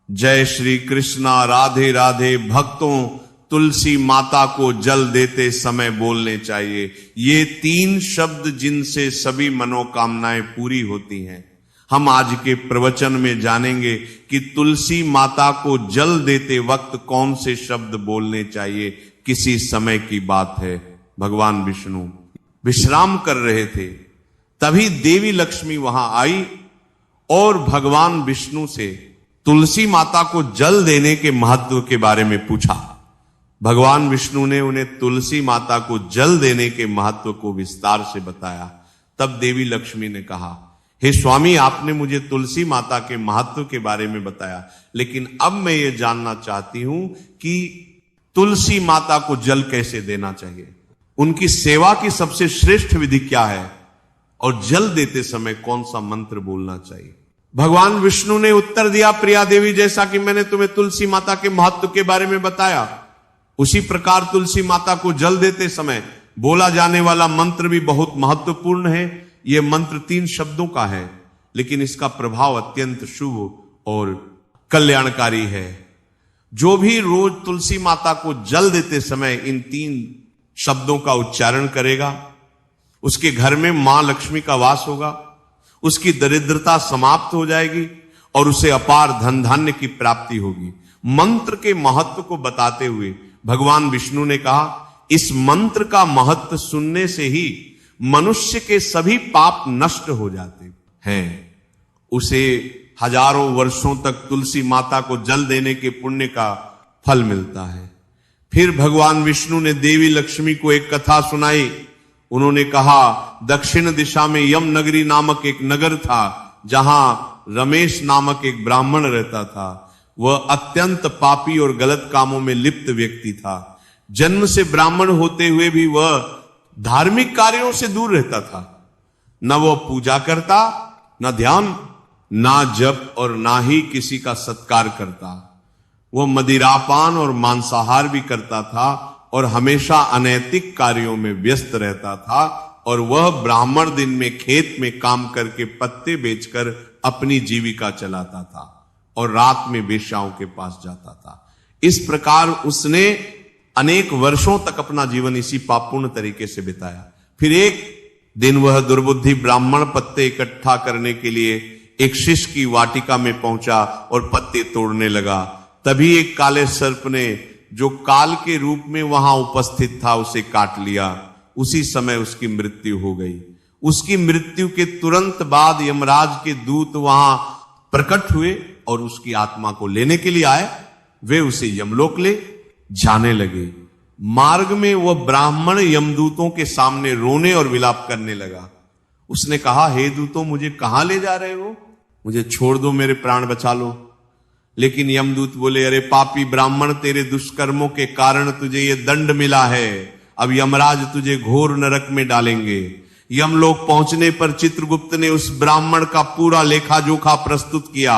जय श्री कृष्णा, राधे राधे भक्तों तुलसी माता को जल देते समय बोलने चाहिए। ये 3 शब्द जिनसे सभी मनोकामनाएं पूरी होती हैं। हम आज के प्रवचन में जानेंगे कि तुलसी माता को जल देते वक्त कौन से शब्द बोलने चाहिए। किसी समय की बात है, भगवान विष्णु विश्राम कर रहे थे, तभी देवी लक्ष्मी वहां आई और भगवान विष्णु से तुलसी माता को जल देने के महत्व के बारे में पूछा। भगवान विष्णु ने उन्हें तुलसी माता को जल देने के महत्व को विस्तार से बताया। तब देवी लक्ष्मी ने कहा, हे स्वामी, आपने मुझे तुलसी माता के महत्व के बारे में बताया, लेकिन अब मैं ये जानना चाहती हूं कि तुलसी माता को जल कैसे देना चाहिए, उनकी सेवा की सबसे श्रेष्ठ विधि क्या है और जल देते समय कौन सा मंत्र बोलना चाहिए। भगवान विष्णु ने उत्तर दिया, प्रिया देवी, जैसा कि मैंने तुम्हें तुलसी माता के महत्व के बारे में बताया, उसी प्रकार तुलसी माता को जल देते समय बोला जाने वाला मंत्र भी बहुत महत्वपूर्ण है। यह मंत्र 3 शब्दों का है, लेकिन इसका प्रभाव अत्यंत शुभ और कल्याणकारी है। जो भी रोज तुलसी माता को जल देते समय इन 3 शब्दों का उच्चारण करेगा, उसके घर में मां लक्ष्मी का वास होगा, उसकी दरिद्रता समाप्त हो जाएगी और उसे अपार धन धान्य की प्राप्ति होगी। मंत्र के महत्व को बताते हुए भगवान विष्णु ने कहा, इस मंत्र का महत्व सुनने से ही मनुष्य के सभी पाप नष्ट हो जाते हैं। उसे हजारों वर्षों तक तुलसी माता को जल देने के पुण्य का फल मिलता है। फिर भगवान विष्णु ने देवी लक्ष्मी को एक कथा सुनाई। उन्होंने कहा, दक्षिण दिशा में यम नगरी नामक एक नगर था, जहां रमेश नामक एक ब्राह्मण रहता था। वह अत्यंत पापी और गलत कामों में लिप्त व्यक्ति था। जन्म से ब्राह्मण होते हुए भी वह धार्मिक कार्यों से दूर रहता था। न वह पूजा करता, न ध्यान, ना जप और ना ही किसी का सत्कार करता। वह मदिरापान और मांसाहार भी करता था और हमेशा अनैतिक कार्यों में व्यस्त रहता था। और वह ब्राह्मण दिन में खेत में काम करके पत्ते बेचकर अपनी जीविका चलाता था और रात में वेश्याओं के पास जाता था। इस प्रकार उसने अनेक वर्षों तक अपना जीवन इसी पापपूर्ण तरीके से बिताया। फिर एक दिन वह दुर्बुद्धि ब्राह्मण पत्ते इकट्ठा करने के लिए एक शिष्य की वाटिका में पहुंचा और पत्ते तोड़ने लगा। तभी एक काले सर्प ने, जो काल के रूप में वहां उपस्थित था, उसे काट लिया। उसी समय उसकी मृत्यु हो गई। उसकी मृत्यु के तुरंत बाद यमराज के दूत वहां प्रकट हुए और उसकी आत्मा को लेने के लिए आए। वे उसे यमलोक ले जाने लगे। मार्ग में वह ब्राह्मण यमदूतों के सामने रोने और विलाप करने लगा। उसने कहा, हे दूतों, मुझे कहां ले जा रहे हो? मुझे छोड़ दो, मेरे प्राण बचा लो। लेकिन यमदूत बोले, अरे पापी ब्राह्मण, तेरे दुष्कर्मों के कारण तुझे ये दंड मिला है। अब यमराज तुझे घोर नरक में डालेंगे। यमलोक पहुंचने पर चित्रगुप्त ने उस ब्राह्मण का पूरा लेखा जोखा प्रस्तुत किया।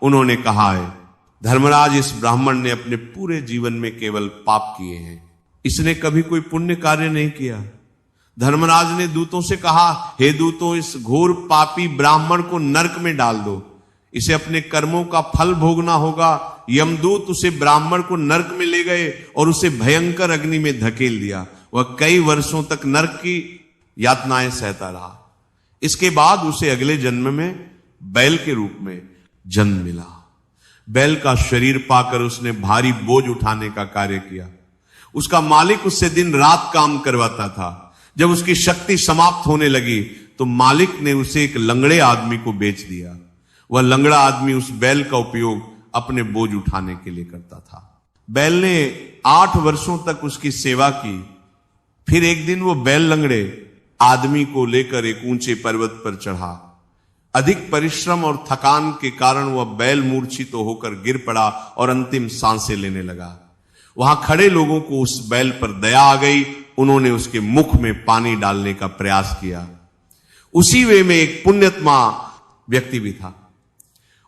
उन्होंने कहा है, धर्मराज, इस ब्राह्मण ने अपने पूरे जीवन में केवल पाप किए हैं, इसने कभी कोई पुण्य कार्य नहीं किया। धर्मराज ने दूतों से कहा, हे दूतों, इस घोर पापी ब्राह्मण को नरक में डाल दो, इसे अपने कर्मों का फल भोगना होगा। यमदूत उसे ब्राह्मण को नरक में ले गए और उसे भयंकर अग्नि में धकेल दिया। वह कई वर्षों तक नरक की यातनाएं सहता रहा। इसके बाद उसे अगले जन्म में बैल के रूप में जन्म मिला। बैल का शरीर पाकर उसने भारी बोझ उठाने का कार्य किया। उसका मालिक उससे दिन रात काम करवाता था। जब उसकी शक्ति समाप्त होने लगी तो मालिक ने उसे एक लंगड़े आदमी को बेच दिया। वह लंगड़ा आदमी उस बैल का उपयोग अपने बोझ उठाने के लिए करता था। बैल ने 8 वर्षों तक उसकी सेवा की। फिर एक दिन वो बैल लंगड़े आदमी को लेकर एक ऊंचे पर्वत पर चढ़ा। अधिक परिश्रम और थकान के कारण वह बैल मूर्छित होकर गिर पड़ा और अंतिम सांसें लेने लगा। वहां खड़े लोगों को उस बैल पर दया आ गई। उन्होंने उसके मुख में पानी डालने का प्रयास किया। उसी वे में एक पुण्यात्मा व्यक्ति भी था।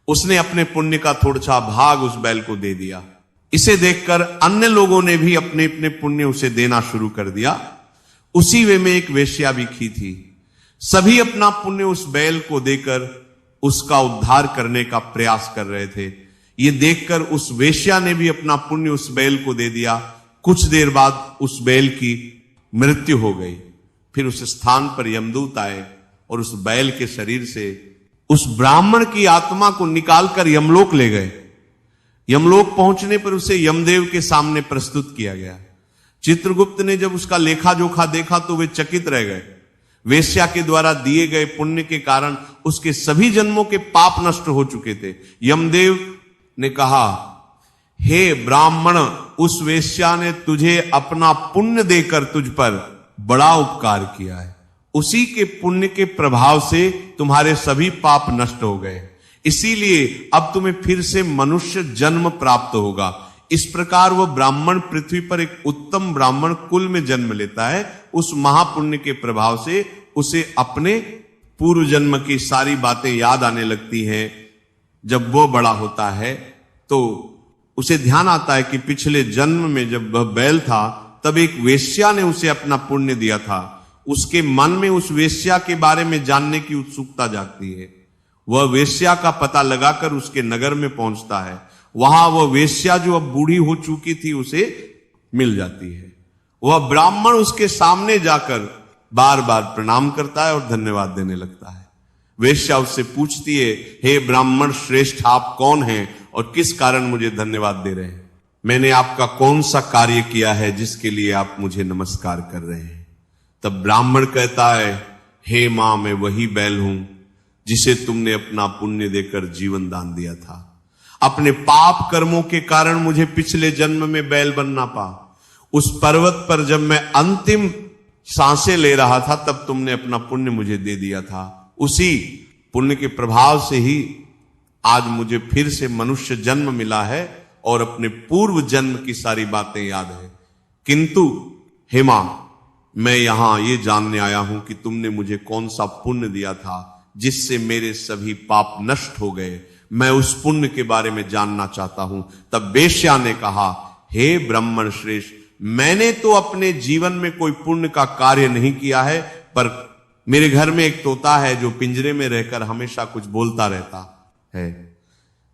उसने अपने पुण्य का थोड़ा सा भाग उस बैल को दे दिया। इसे देखकर अन्य लोगों ने भी अपने अपने पुण्य उसे देना शुरू कर दिया। उसी वे में एक वेश्या भी थी। सभी अपना पुण्य उस बैल को देकर उसका उद्धार करने का प्रयास कर रहे थे। ये देखकर उस वेश्या ने भी अपना पुण्य उस बैल को दे दिया। कुछ देर बाद उस बैल की मृत्यु हो गई। फिर उस स्थान पर यमदूत आए और उस बैल के शरीर से उस ब्राह्मण की आत्मा को निकालकर यमलोक ले गए। यमलोक पहुंचने पर उसे यमदेव के सामने प्रस्तुत किया गया। चित्रगुप्त ने जब उसका लेखा जोखा देखा तो वे चकित रह गए। वेश्या के द्वारा दिए गए पुण्य के कारण उसके सभी जन्मों के पाप नष्ट हो चुके थे। यमदेव ने कहा, हे ब्राह्मण, उस वेश्या ने तुझे अपना पुण्य देकर तुझ पर बड़ा उपकार किया है। उसी के पुण्य के प्रभाव से तुम्हारे सभी पाप नष्ट हो गए, इसीलिए अब तुम्हें फिर से मनुष्य जन्म प्राप्त होगा। इस प्रकार वह ब्राह्मण पृथ्वी पर एक उत्तम ब्राह्मण कुल में जन्म लेता है। उस महापुण्य के प्रभाव से उसे अपने पूर्व जन्म की सारी बातें याद आने लगती हैं। जब वो बड़ा होता है तो उसे ध्यान आता है कि पिछले जन्म में जब वह बैल था तब एक वेश्या ने उसे अपना पुण्य दिया था। उसके मन में उस वेश्या के बारे में जानने की उत्सुकता जागती है। वह वेश्या का पता लगाकर उसके नगर में पहुंचता है। वहां वह वेश्या जो अब बूढ़ी हो चुकी थी उसे मिल जाती है। वह ब्राह्मण उसके सामने जाकर बार बार प्रणाम करता है और धन्यवाद देने लगता है। वेश्या उससे पूछती है, हे ब्राह्मण श्रेष्ठ, आप कौन हैं और किस कारण मुझे धन्यवाद दे रहे हैं? मैंने आपका कौन सा कार्य किया है जिसके लिए आप मुझे नमस्कार कर रहे हैं? तब ब्राह्मण कहता है, हे मां, मैं वही बैल हूं जिसे तुमने अपना पुण्य देकर जीवन दान दिया था। अपने पाप कर्मों के कारण मुझे पिछले जन्म में बैल बनना पा। उस पर्वत पर जब मैं अंतिम सांसें ले रहा था तब तुमने अपना पुण्य मुझे दे दिया था। उसी पुण्य के प्रभाव से ही आज मुझे फिर से मनुष्य जन्म मिला है और अपने पूर्व जन्म की सारी बातें याद है। किंतु हे मां, मैं यहां ये जानने आया हूं कि तुमने मुझे कौन सा पुण्य दिया था जिससे मेरे सभी पाप नष्ट हो गए। मैं उस पुण्य के बारे में जानना चाहता हूं। तब वेश्या ने कहा, हे ब्राह्मण श्रेष्ठ, मैंने तो अपने जीवन में कोई पुण्य का कार्य नहीं किया है, पर मेरे घर में एक तोता है जो पिंजरे में रहकर हमेशा कुछ बोलता रहता है,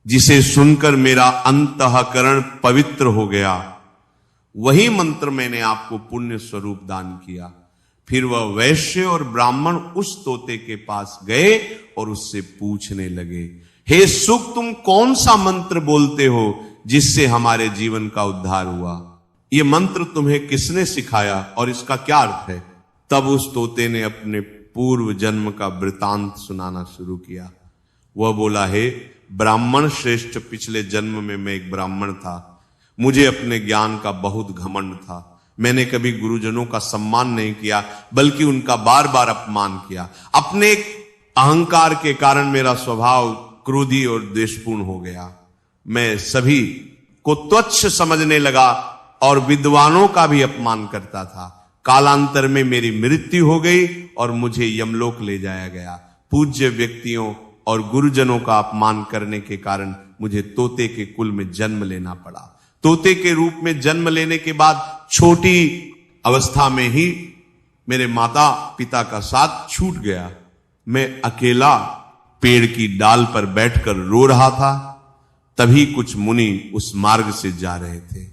जिसे सुनकर मेरा अंतःकरण पवित्र हो गया। वही मंत्र मैंने आपको पुण्य स्वरूप दान किया। फिर वह वैश्य और ब्राह्मण उस तोते के पास गए और उससे पूछने लगे, हे सुख, तुम कौन सा मंत्र बोलते हो जिससे हमारे जीवन का उद्धार हुआ? ये मंत्र तुम्हें किसने सिखाया और इसका क्या अर्थ है? तब उस तोते ने अपने पूर्व जन्म का वृतांत सुनाना शुरू किया। वह बोला, हे ब्राह्मण श्रेष्ठ, पिछले जन्म में मैं एक ब्राह्मण था। मुझे अपने ज्ञान का बहुत घमंड था। मैंने कभी गुरुजनों का सम्मान नहीं किया, बल्कि उनका बार बार अपमान किया। अपने अहंकार के कारण मेरा स्वभाव क्रोधी और द्वेषपूर्ण हो गया। मैं सभी को तुच्छ समझने लगा और विद्वानों का भी अपमान करता था। कालांतर में मेरी मृत्यु हो गई और मुझे यमलोक ले जाया गया। पूज्य व्यक्तियों और गुरुजनों का अपमान करने के कारण मुझे तोते के कुल में जन्म लेना पड़ा। तोते के रूप में जन्म लेने के बाद छोटी अवस्था में ही मेरे माता पिता का साथ छूट गया। मैं अकेला पेड़ की डाल पर बैठकर रो रहा था। तभी कुछ मुनि उस मार्ग से जा रहे थे।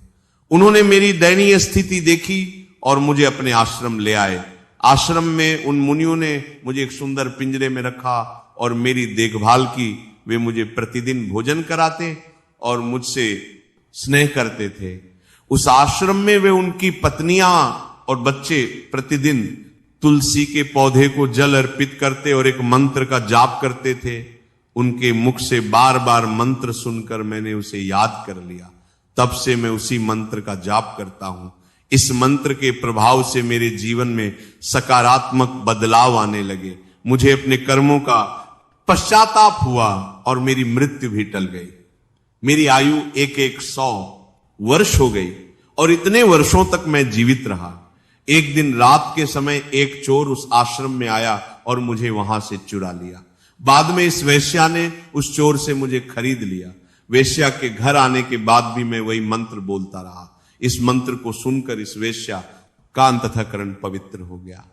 उन्होंने मेरी दयनीय स्थिति देखी और मुझे अपने आश्रम ले आए। आश्रम में उन मुनियों ने मुझे एक सुंदर पिंजरे में रखा और मेरी देखभाल की। वे मुझे प्रतिदिन भोजन कराते और मुझसे स्नेह करते थे। उस आश्रम में वे उनकी पत्नियां और बच्चे प्रतिदिन तुलसी के पौधे को जल अर्पित करते और एक मंत्र का जाप करते थे। उनके मुख से बार बार मंत्र सुनकर मैंने उसे याद कर लिया। तब से मैं उसी मंत्र का जाप करता हूं। इस मंत्र के प्रभाव से मेरे जीवन में सकारात्मक बदलाव आने लगे। मुझे अपने कर्मों का पश्चाताप हुआ और मेरी मृत्यु भी टल गई। मेरी आयु 100 वर्ष हो गई और इतने वर्षों तक मैं जीवित रहा। एक दिन रात के समय एक चोर उस आश्रम में आया और मुझे वहां से चुरा लिया। बाद में इस वेश्या ने उस चोर से मुझे खरीद लिया। वेश्या के घर आने के बाद भी मैं वही मंत्र बोलता रहा। इस मंत्र को सुनकर इस वेश्या का अंतःकरण पवित्र हो गया।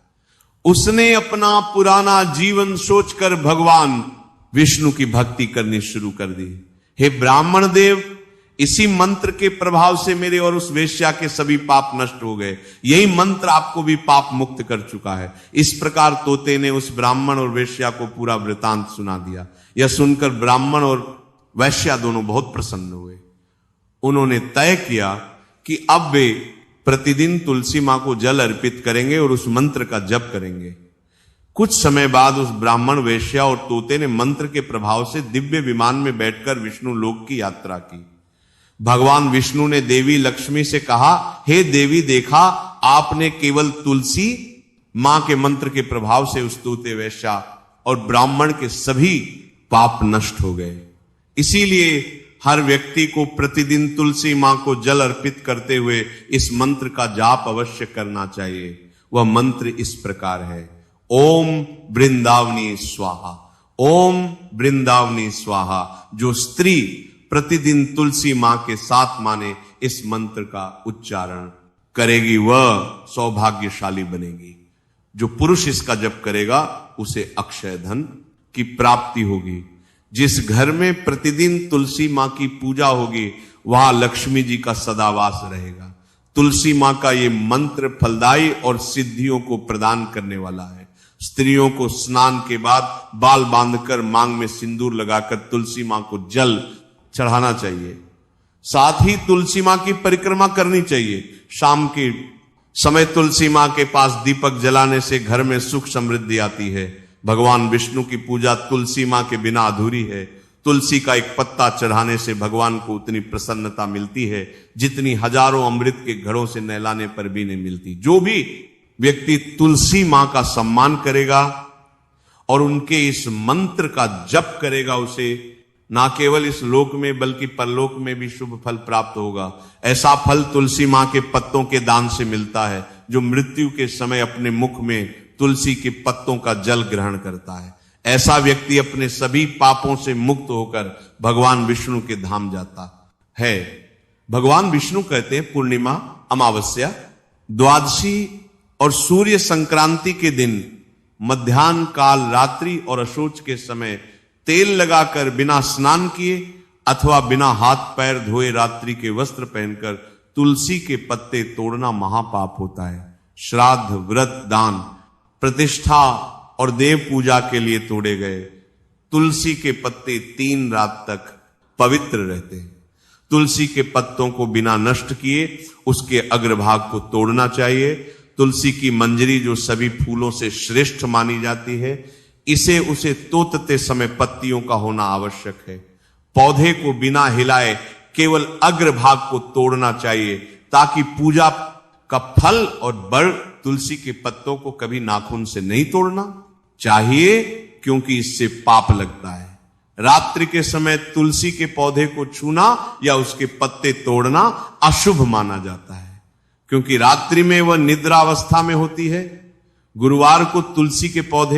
उसने अपना पुराना जीवन सोचकर भगवान विष्णु की भक्ति करनी शुरू कर दी। हे ब्राह्मण देव, इसी मंत्र के प्रभाव से मेरे और उस वेश्या के सभी पाप नष्ट हो गए। यही मंत्र आपको भी पाप मुक्त कर चुका है। इस प्रकार तोते ने उस ब्राह्मण और वेश्या को पूरा वृतांत सुना दिया। यह सुनकर ब्राह्मण और वैश्या दोनों बहुत प्रसन्न हुए। उन्होंने तय किया कि अब वे प्रतिदिन तुलसी मां को जल अर्पित करेंगे और उस मंत्र का जप करेंगे। कुछ समय बाद उस ब्राह्मण, वेश्या और तोते ने मंत्र के प्रभाव से दिव्य विमान में बैठकर विष्णु लोक की यात्रा की। भगवान विष्णु ने देवी लक्ष्मी से कहा, हे देवी, देखा आपने केवल तुलसी मां के मंत्र के प्रभाव से उस तोते, वेश्या और ब्राह्मण के सभी पाप नष्ट हो गए। इसीलिए हर व्यक्ति को प्रतिदिन तुलसी मां को जल अर्पित करते हुए इस मंत्र का जाप अवश्य करना चाहिए। वह मंत्र इस प्रकार है, ओम वृंदावनी स्वाहा, ओम वृंदावनी स्वाहा। जो स्त्री प्रतिदिन तुलसी मां के साथ माने इस मंत्र का उच्चारण करेगी वह सौभाग्यशाली बनेगी। जो पुरुष इसका जप करेगा उसे अक्षय धन की प्राप्ति होगी। जिस घर में प्रतिदिन तुलसी मां की पूजा होगी वहां लक्ष्मी जी का सदावास रहेगा। तुलसी मां का ये मंत्र फलदायी और सिद्धियों को प्रदान करने वाला है। स्त्रियों को स्नान के बाद बाल बांधकर मांग में सिंदूर लगाकर तुलसी मां को जल चढ़ाना चाहिए। साथ ही तुलसी मां की परिक्रमा करनी चाहिए। शाम के समय तुलसी मां के पास दीपक जलाने से घर में सुख समृद्धि आती है। भगवान विष्णु की पूजा तुलसी मां के बिना अधूरी है। तुलसी का एक पत्ता चढ़ाने से भगवान को उतनी प्रसन्नता मिलती है जितनी हजारों अमृत के घड़ों से नहलाने पर भी नहीं मिलती। जो भी व्यक्ति तुलसी मां का सम्मान करेगा और उनके इस मंत्र का जप करेगा उसे ना केवल इस लोक में बल्कि परलोक में भी शुभ फल प्राप्त होगा। ऐसा फल तुलसी मां के पत्तों के दान से मिलता है। जो मृत्यु के समय अपने मुख में तुलसी के पत्तों का जल ग्रहण करता है, ऐसा व्यक्ति अपने सभी पापों से मुक्त होकर भगवान विष्णु के धाम जाता है। भगवान विष्णु कहते हैं पूर्णिमा, अमावस्या, द्वादशी और सूर्य संक्रांति के दिन मध्याह्न काल, रात्रि और अशोच के समय तेल लगाकर बिना स्नान किए अथवा बिना हाथ पैर धोए रात्रि के वस्त्र पहनकर तुलसी के पत्ते तोड़ना महापाप होता है। श्राद्ध, व्रत, दान, प्रतिष्ठा और देव पूजा के लिए तोड़े गए तुलसी के पत्ते 3 रात तक पवित्र रहते हैं। तुलसी के पत्तों को बिना नष्ट किए उसके अग्रभाग को तोड़ना चाहिए। तुलसी की मंजरी जो सभी फूलों से श्रेष्ठ मानी जाती है, इसे उसे तोड़ते समय पत्तियों का होना आवश्यक है। पौधे को बिना हिलाए केवल अग्रभाग को तोड़ना चाहिए ताकि पूजा का फल और बल तुलसी के पत्तों को कभी नाखून से नहीं तोड़ना चाहिए क्योंकि इससे पाप लगता है। रात्रि के समय तुलसी के पौधे को छूना या उसके पत्ते तोड़ना अशुभ माना जाता है क्योंकि रात्रि में वह निद्रावस्था में होती है। गुरुवार को तुलसी के पौधे